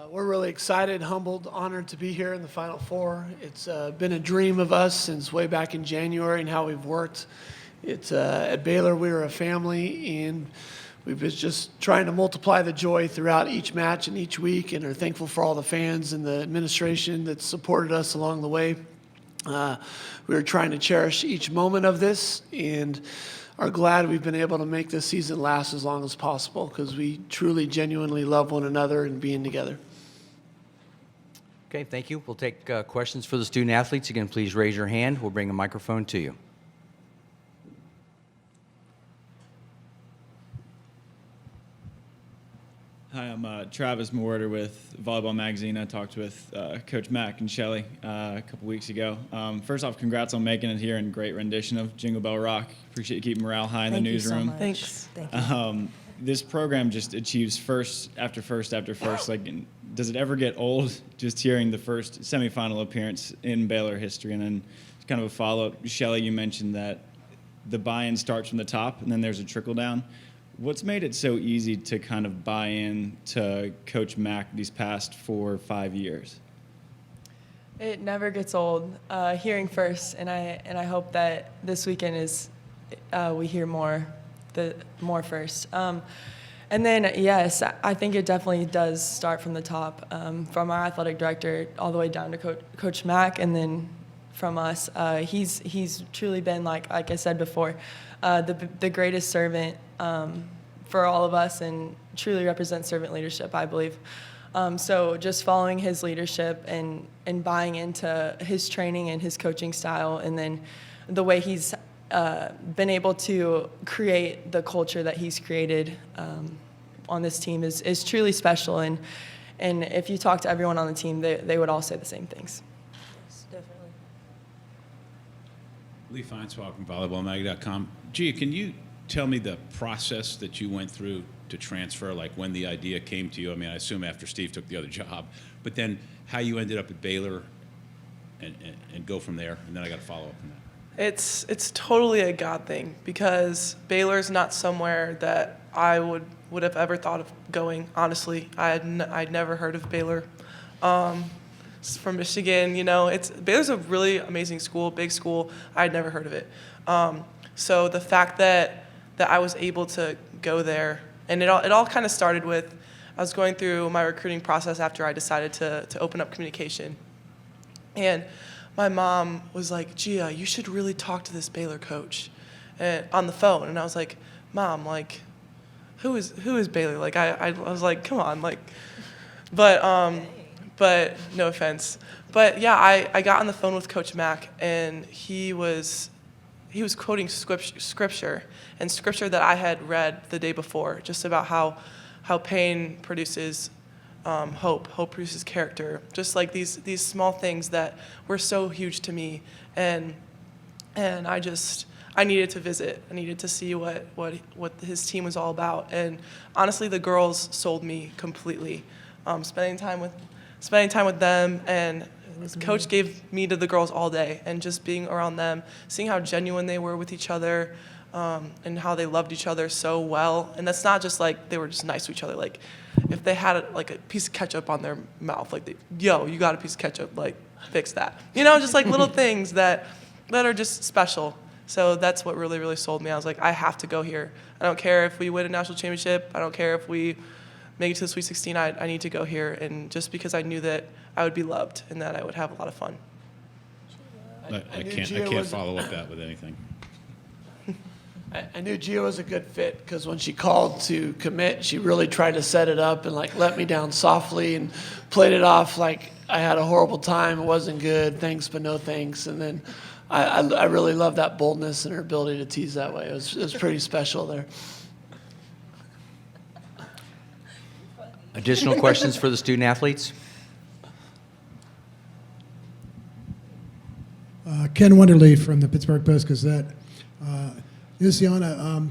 We're really excited, humbled, honored to be here in the Final Four. It's been a dream of us since way back in January and how we've worked. It's at Baylor, we were a family, and we've been just trying to multiply the joy throughout each match and each week, and are thankful for all the fans and the administration that supported us along the way. We are trying to cherish each moment of this, and are glad we've been able to make this season last as long as possible, because we truly, genuinely love one another and being together. Okay, thank you. We'll take questions for the student athletes. Again, please raise your hand. We'll bring a microphone to you. Hi, I'm Travis Mortar with Volleyball Magazine. I talked with Coach Mack and Shelley a couple weeks ago. First off, congrats on making it here and great rendition of Jingle Bell Rock. Appreciate you keeping morale high in the newsroom. Thank you so much. Thanks. Thank you. This program just achieves first after first after first. Like, does it ever get old just hearing the first semifinal appearance in Baylor history? And then kind of a follow-up, Shelley, you mentioned that the buy-in starts from the top and then there's a trickle down. What's made it so easy to kind of buy in to Coach Mack these past 4 or 5 years? It never gets old hearing first, and I hope that this weekend is we hear more first. And then yes, I think it definitely does start from the top, from our athletic director all the way down to Coach Mack, and then from us. He's truly been, like I said before, the greatest servant for all of us, and truly represents servant leadership, I believe. So just following his leadership and buying into his training and his coaching style, and then the way he's been able to create the culture that he's created on this team is truly special. And if you talk to everyone on the team, they would all say the same things. Yes, definitely. Lee Feinswag from volleyballmag.com. Gia, can you tell me the process that you went through to transfer, like when the idea came to you? I mean, I assume after Steve took the other job, but then how you ended up at Baylor and go from there, and then I got to follow up on that. It's totally a God thing, because Baylor's not somewhere that I would have ever thought of going, honestly. I'd never heard of Baylor. It's from Michigan, Baylor's a really amazing school, big school. I'd never heard of it. So the fact that I was able to go there, and it all kind of started with, I was going through my recruiting process after I decided to open up communication. And my mom was like, Gia, you should really talk to this Baylor coach, and on the phone. And I was like, Mom, like, who is Baylor? Like, I was like, come on, like, but no offense. But yeah, I got on the phone with Coach Mack, and he was quoting scripture that I had read the day before, just about how pain produces hope produces character, just like these small things that were so huge to me, and I needed to visit. I needed to see what his team was all about, and honestly, the girls sold me completely. Spending time with them, and Coach gave me to the girls all day, and just being around them, seeing how genuine they were with each other, and how they loved each other so well. And that's not just like they were just nice to each other. Like, if they had like a piece of ketchup on their mouth, like, you got a piece of ketchup, like, fix that. Just like little things that are just special. So that's what really, really sold me. I was like, I have to go here. I don't care if we win a national championship. I don't care if we make it to the Sweet 16. I need to go here, and just because I knew that I would be loved and that I would have a lot of fun. I can't follow up that with anything. I knew Gia was a good fit, because when she called to commit, she really tried to set it up and like let me down softly and played it off like I had a horrible time. It wasn't good. Thanks, but no thanks. And then I really love that boldness and her ability to tease that way. It was pretty special there. Additional questions for the student athletes? Ken Wonderly from the Pittsburgh Post-Gazette. Luciana,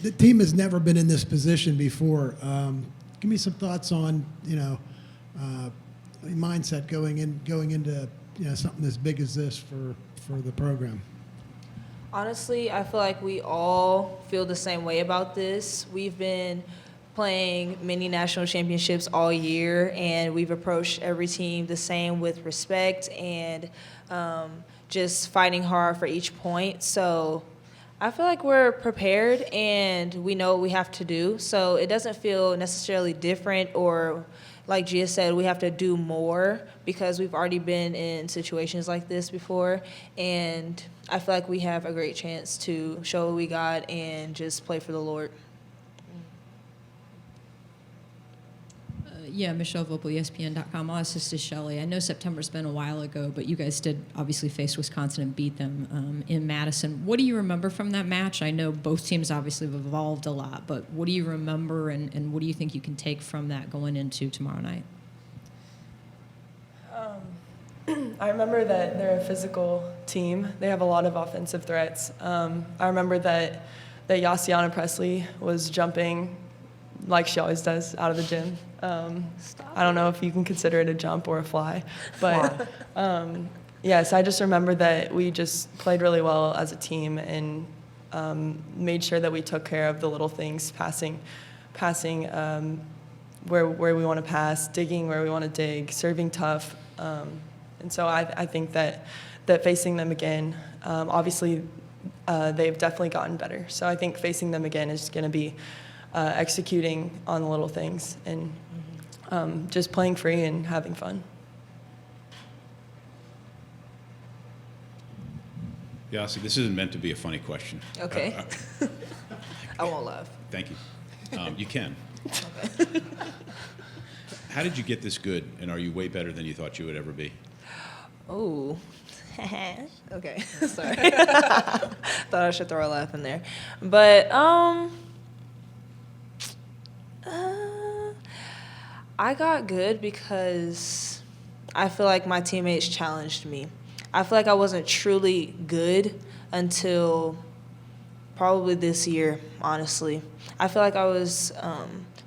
the team has never been in this position before. Give me some thoughts on, mindset going into something as big as this for the program. Honestly, I feel like we all feel the same way about this. We've been playing many national championships all year, and we've approached every team the same with respect and just fighting hard for each point. So I feel like we're prepared and we know what we have to do. So it doesn't feel necessarily different or, like Gia said, we have to do more because we've already been in situations like this before. And I feel like we have a great chance to show what we got and just play for the Lord. Yeah, Michelle Vopel, ESPN.com. I'll ask this to Shelley. I know September's been a while ago, but you guys did obviously face Wisconsin and beat them in Madison. What do you remember from that match? I know both teams obviously have evolved a lot, but what do you remember and what do you think you can take from that going into tomorrow night? I remember that they're a physical team. They have a lot of offensive threats. I remember that Yassiana Presley was jumping like she always does out of the gym. I don't know if you can consider it a jump or a fly, but yes, I just remember that we just played really well as a team and made sure that we took care of the little things, passing where we want to pass, digging where we want to dig, serving tough. And so I think that facing them again, obviously they've definitely gotten better. So I think facing them again is going to be executing on the little things and just playing free and having fun. Yeah, see, this isn't meant to be a funny question. Okay. I won't laugh. Thank you. You can. How did you get this good, and are you way better than you thought you would ever be? Oh. Okay. Sorry. Thought I should throw a laugh in there. But I got good because I feel like my teammates challenged me. I feel like I wasn't truly good until probably this year, honestly. I feel like I was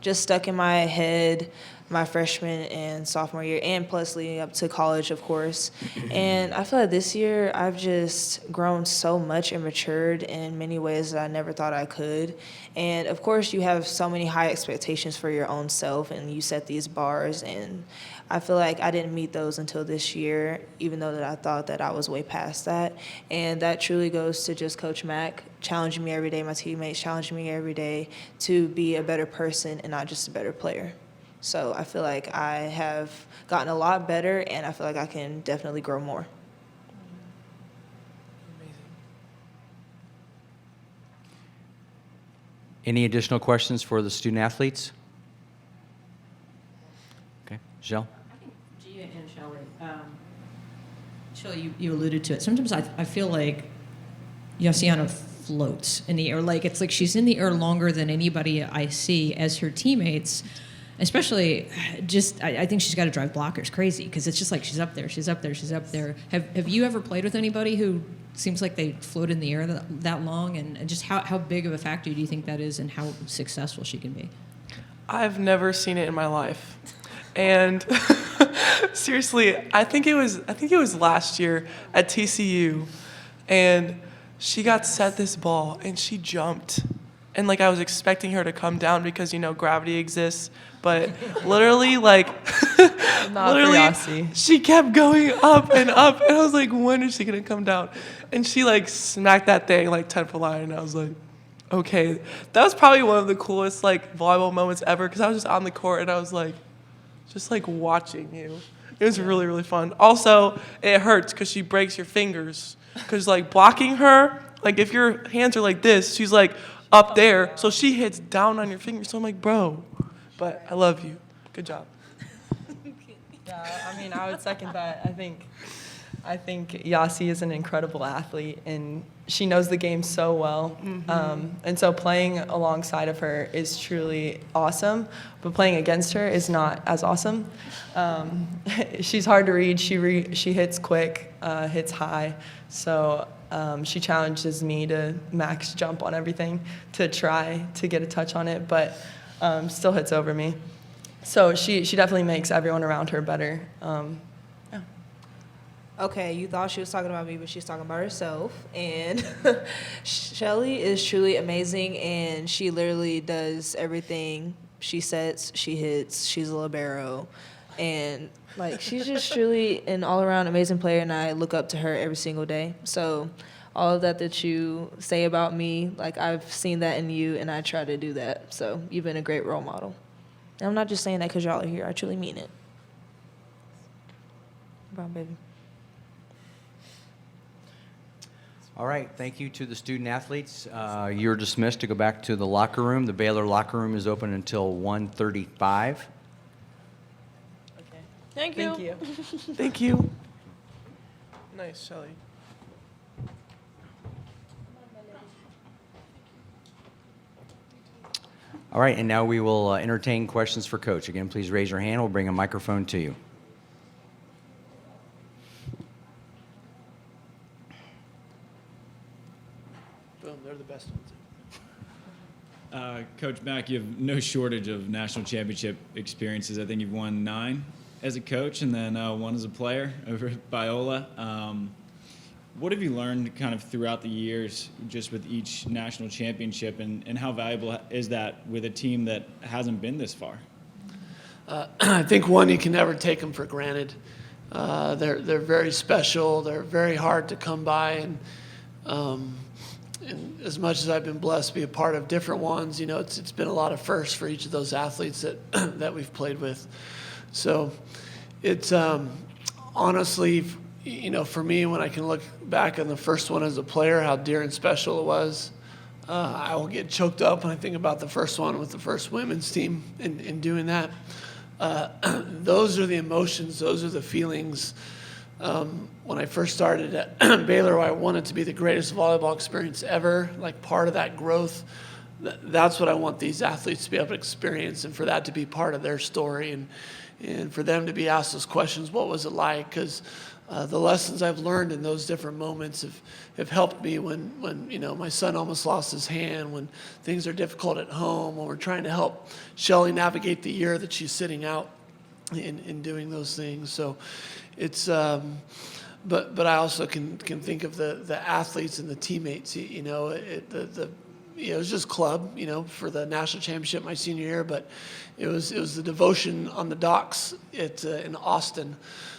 just stuck in my head my freshman and sophomore year, and plus leading up to college, of course. And I feel like this year I've just grown so much and matured in many ways that I never thought I could. And of course, you have so many high expectations for your own self, and you set these bars. And I feel like I didn't meet those until this year, even though that I thought that I was way past that. And that truly goes to just Coach Mack challenging me every day, my teammates challenging me every day to be a better person and not just a better player. So I feel like I have gotten a lot better, and I feel like I can definitely grow more. Any additional questions for the student athletes? Okay, Michelle? Gia and Shelley. Shelley, you alluded to it. Sometimes I feel like Yassiana floats in the air. Like, it's like she's in the air longer than anybody I see as her teammates. Especially, just I think she's got to drive blockers crazy because it's just like she's up there, she's up there, she's up there. Have you ever played with anybody who seems like they float in the air that long? And just how big of a factor do you think that is, and how successful she can be? I've never seen it in my life. And seriously, I think it was last year at TCU, and she got set this ball and she jumped. And like I was expecting her to come down because gravity exists, but literally she kept going up and up, and I was like, when is she gonna come down? And she smacked that thing 10-foot line, and I was like, okay, that was probably one of the coolest volleyball moments ever because I was just on the court and I was just watching you. It was really, really fun. Also, it hurts because she breaks your fingers because blocking her, if your hands are like this, she's up there, so she hits down on your fingers. So I'm like, bro, but I love you. Good job. Yeah, I mean, I would second that. I think Yassi is an incredible athlete, and she knows the game so well. And so playing alongside of her is truly awesome, but playing against her is not as awesome. She's hard to read. She hits quick, hits high. So she challenges me to max jump on everything to try to get a touch on it, but still hits over me. So she definitely makes everyone around her better. Yeah. Okay, you thought she was talking about me, but she's talking about herself. And Shelley is truly amazing, and she literally does everything She sets, she hits, she's a libero. And, like, she's just truly an all-around amazing player, and I look up to her every single day. So all of that you say about me, like, I've seen that in you, and I try to do that. So you've been a great role model. And I'm not just saying that because y'all are here. I truly mean it. Brown baby. All right, thank you to the student athletes. You're dismissed to go back to the locker room. The Baylor locker room is open until 1:35. Thank you. Thank you. Thank you. Nice, Shelly. All right, and now we will entertain questions for Coach. Again, please raise your hand. We'll bring a microphone to you. Boom, they're the best ones. Coach Mack, you have no shortage of national championship experiences. I think you've won 9 as a coach and then 1 as a player over at Biola. What have you learned kind of throughout the years just with each national championship, and how valuable is that with a team that hasn't been this far? I think, one, you can never take them for granted. They're very special. They're very hard to come by, and as much as I've been blessed to be a part of different ones, you know, it's been a lot of firsts for each of those athletes that that we've played with. So it's honestly, you know, for me, when I can look back on the first one as a player, how dear and special it was, I will get choked up when I think about the first one with the first women's team in doing that. Those are the emotions, those are the feelings. When I first started at Baylor, I wanted to be the greatest volleyball experience ever, like part of that growth. That's what I want these athletes to be able to experience, and for that to be part of their story, and for them to be asked those questions, what was it like? Because the lessons I've learned in those different moments have helped me when you know, my son almost lost his hand, when things are difficult at home, when we're trying to help Shelly navigate the year that she's sitting out in doing those things. So it's but I also can think of the athletes and the teammates. You know, it was just club, you know, for the national championship my senior year, but it was the devotion on the docks in Austin.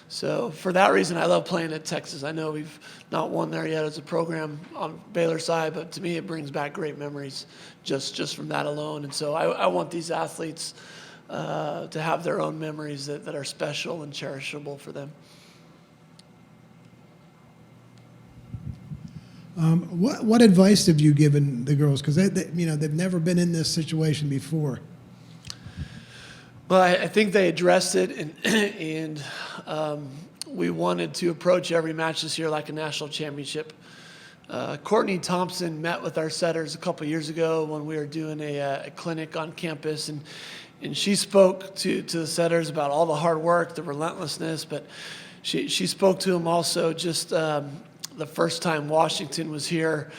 So for that reason, I love playing at Texas. I know we've not won there yet as a program on Baylor side, but to me, it brings back great memories just from that alone. And so I want these athletes to have their own memories that are special and cherishable for them. What advice have you given the girls? Because you know, they've never been in this situation before. Well, I think they addressed it, and we wanted to approach every match this year like a national championship. Courtney Thompson met with our setters a couple years ago when we were doing a clinic on campus, and she spoke to the setters about all the hard work, the relentlessness, but she spoke to them also just the first time Washington was here,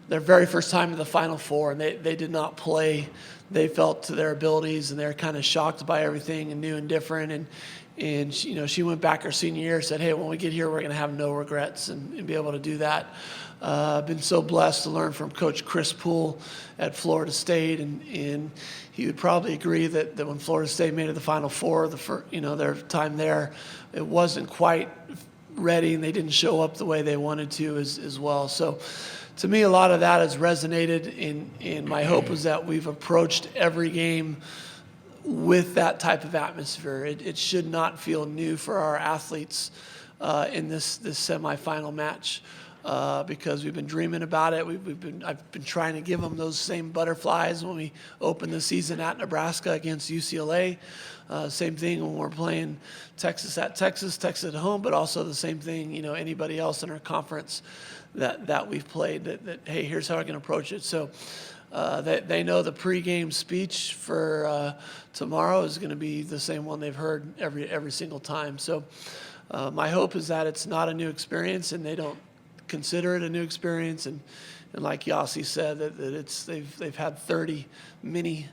their very first time in the Final Four, and they did not play. They felt to their abilities, and they were kind of shocked by everything and new and different. And she, you know, she went back her senior year and said, hey, when we get here, we're going to have no regrets and be able to do that. I've been so blessed to learn from Coach Chris Poole at Florida State, and he would probably agree that when Florida State made it to the Final Four, their time there, it wasn't quite ready, and they didn't show up the way they wanted to as well. So to me, a lot of that has resonated, and my hope is that we've approached every game with that type of atmosphere. It should not feel new for our athletes in this semifinal match because we've been dreaming about it. I've been trying to give them those same butterflies when we opened the season at Nebraska against UCLA. Same thing when we're playing Texas at Texas at home, but also the same thing, you know, anybody else in our conference that we've played, that hey, here's how I can approach it. So they know the pregame speech for tomorrow is going to be the same one they've heard every single time. So my hope is that it's not a new experience, and they don't consider it a new experience. And like Yossi said, that they've had 30 mini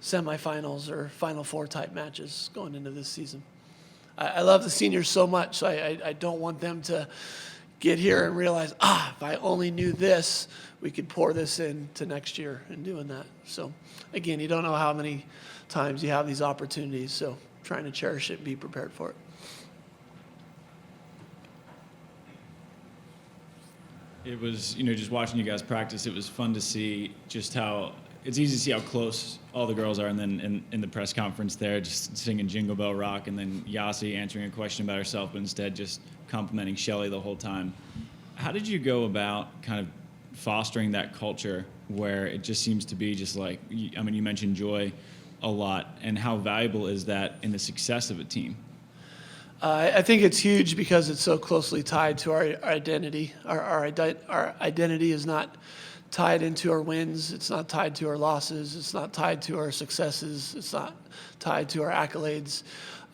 semifinals or Final Four type matches going into this season. I love the seniors so much, so I don't want them to get here and realize, if I only knew this, we could pour this into next year and doing that. So again, you don't know how many times you have these opportunities, so trying to cherish it and be prepared for it. It was, just watching you guys practice, it was fun to see just how, it's easy to see how close all the girls are, and then in the press conference there, just singing Jingle Bell Rock, and then Yasi answering a question about herself, but instead just complimenting Shelly the whole time. How did you go about kind of fostering that culture where it just seems to be just like, I mean, you mentioned joy a lot, and how valuable is that in the success of a team? I think it's huge because it's so closely tied to our identity. Our identity is not tied into our wins. It's not tied to our losses. It's not tied to our successes. It's not tied to our accolades.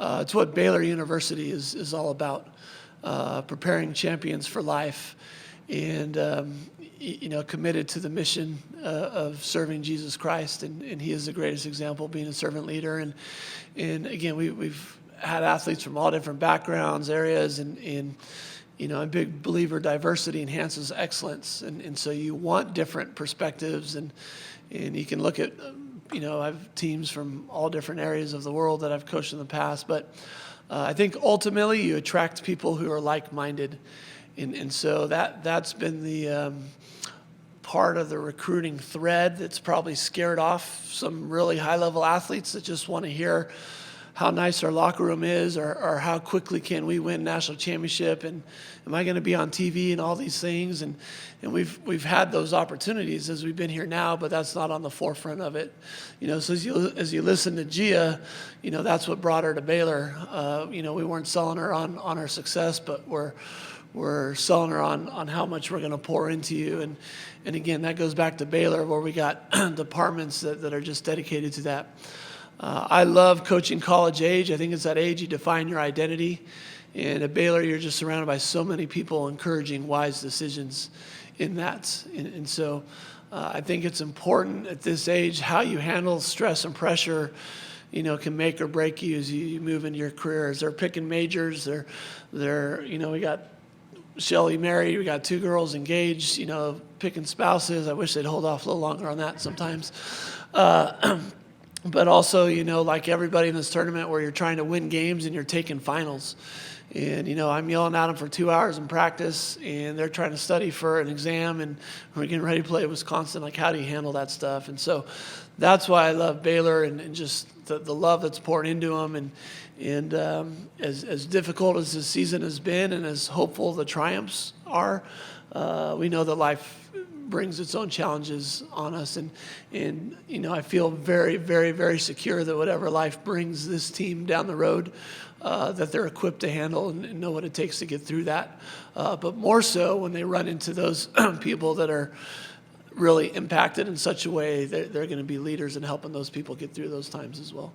It's what Baylor University is all about, preparing champions for life, and committed to the mission of serving Jesus Christ. And he is the greatest example, being a servant leader. And again, we've had athletes from all different backgrounds, areas, and I'm a big believer diversity enhances excellence. And so you want different perspectives, and you can look at, I have teams from all different areas of the world that I've coached in the past, but I think ultimately you attract people who are like-minded. And so that's been the part of the recruiting thread that's probably scared off some really high-level athletes that just want to hear how nice our locker room is, or how quickly can we win national championship, and am I going to be on TV, and all these things. And we've had those opportunities as we've been here now, but that's not on the forefront of it. So as you listen to Gia, that's what brought her to Baylor. We weren't selling her on our success, but we're selling her on how much we're going to pour into you. And again, that goes back to Baylor, where we got departments that are just dedicated to that. I love coaching college age. I think it's that age you define your identity. And at Baylor, you're just surrounded by so many people encouraging wise decisions in that. And so I think it's important at this age how you handle stress and pressure, can make or break you as you move into your career. As they're picking majors, we got Shelly married, we got 2 girls engaged, picking spouses. I wish they'd hold off a little longer on that sometimes. But also, like everybody in this tournament, where you're trying to win games and you're taking finals. And, I'm yelling at them for 2 hours in practice, and they're trying to study for an exam, and we're getting ready to play Wisconsin. Like, how do you handle that stuff? And so that's why I love Baylor, and just the love that's poured into them. And as difficult as this season has been, and as hopeful the triumphs are, we know that life brings its own challenges on us, and I feel very, very, very secure that whatever life brings this team down the road, that they're equipped to handle and know what it takes to get through that. But more so when they run into those people that are really impacted in such a way, they're going to be leaders in helping those people get through those times as well.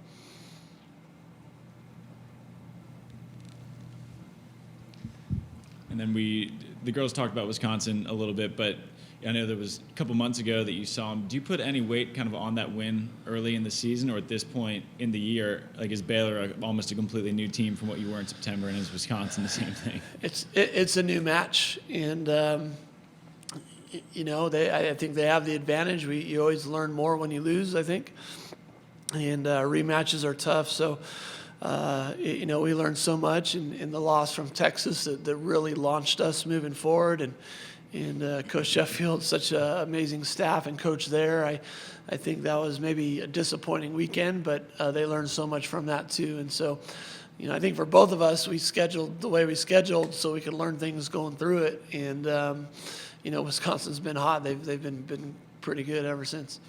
And then the girls talked about Wisconsin a little bit, but I know there was a couple months ago that you saw them. Do you put any weight kind of on that win early in the season, or at this point in the year? Like, is Baylor almost a completely new team from what you were in September, and is Wisconsin the same thing? It's a new match, and I think they have the advantage. You always learn more when you lose, I think, and rematches are tough. So we learned so much in the loss from Texas that really launched us moving forward, and Coach Sheffield, such an amazing staff and coach there. I think that was maybe a disappointing weekend, but they learned so much from that too. And so, I think for both of us, we scheduled the way we scheduled so we could learn things going through it. And Wisconsin's been hot. They've been pretty good ever since.